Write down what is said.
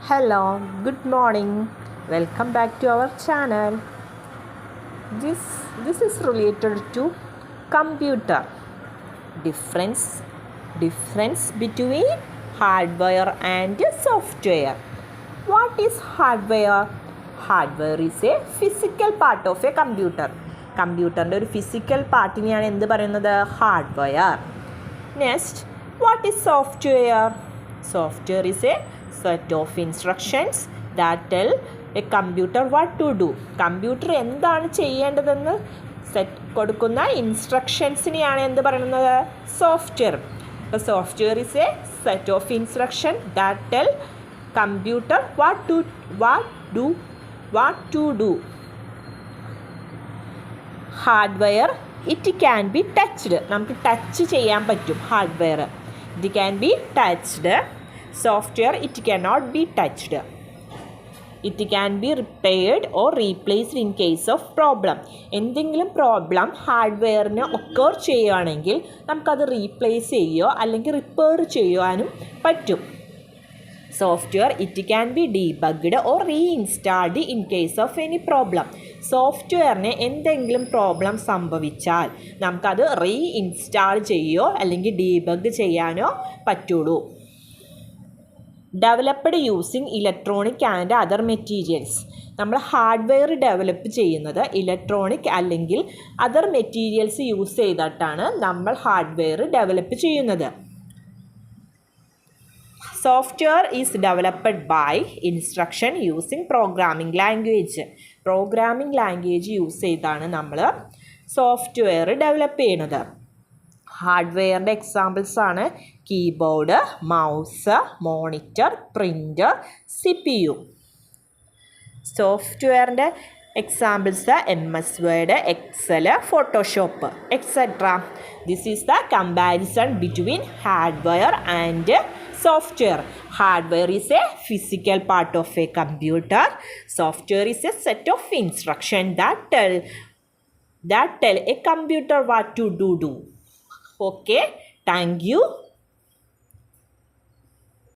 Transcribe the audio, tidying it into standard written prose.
Hello, good morning. Welcome back to our channel. This is related to computer. Difference between hardware and software. What is hardware? Hardware is a physical part of a computer. കമ്പ്യൂട്ടറിൻ്റെ ഒരു physical പാർട്ടിനെയാണ് എന്ത് പറയുന്നത്? Hardware. Next, what is software? Software is a set of instructions that tell a computer what to do. Computer എന്താണ് ചെയ്യേണ്ടതെന്ന് കൊടുക്കുന്ന ഇൻസ്ട്രക്ഷൻസിനെയാണ് എന്ത് പറയുന്നത്? Software. അപ്പോൾ software is A set of instruction that tell computer what to do. Hardware it can B touched. നമുക്ക് touch ചെയ്യാൻ പറ്റും hardware. It can be touched. Software, it cannot be touched. It can be repaired or replaced in case of problem. എന്തെങ്കിലും problem ഹാർഡ്വെയറിന് occur ചെയ്യുകയാണെങ്കിൽ നമുക്കത് replace ചെയ്യുകയോ അല്ലെങ്കിൽ repair ചെയ്യുവാനും പറ്റും. Software it can be debugged or reinstalled in case of any problem. സോഫ്റ്റ്വെയറിന് എന്തെങ്കിലും പ്രോബ്ലം സംഭവിച്ചാൽ നമുക്കത് റീഇൻസ്റ്റാൾ ചെയ്യുകയോ അല്ലെങ്കിൽ ഡീബഗ് ചെയ്യാനോ പറ്റുള്ളൂ. Developed using electronic and other materials. നമ്മൾ ഹാർഡ്വെയർ ഡെവലപ്പ് ചെയ്യുന്നത് ഇലക്ട്രോണിക് അല്ലെങ്കിൽ അതർ മെറ്റീരിയൽസ് യൂസ് ചെയ്തിട്ടാണ് നമ്മൾ ഹാർഡ്വെയർ ഡെവലപ്പ് ചെയ്യുന്നത്. Software is developed by instruction using programming language. Programming language use ചെയ്താണ് നമ്മൾ സോഫ്റ്റ്വെയർ ഡെവലപ്പ് ചെയ്യുന്നത്. ഹാർഡ്വെയറിൻ്റെ എക്സാമ്പിൾസാണ് keyboard, mouse, monitor, printer, CPU. സോഫ്റ്റ്വെയറിൻ്റെ examples MS Word, Excel, Photoshop etcetera. This is the comparison between hardware and software. Hardware is a physical part of a computer. Software is a set of instructions that tell a computer what to do. Okay, thank you.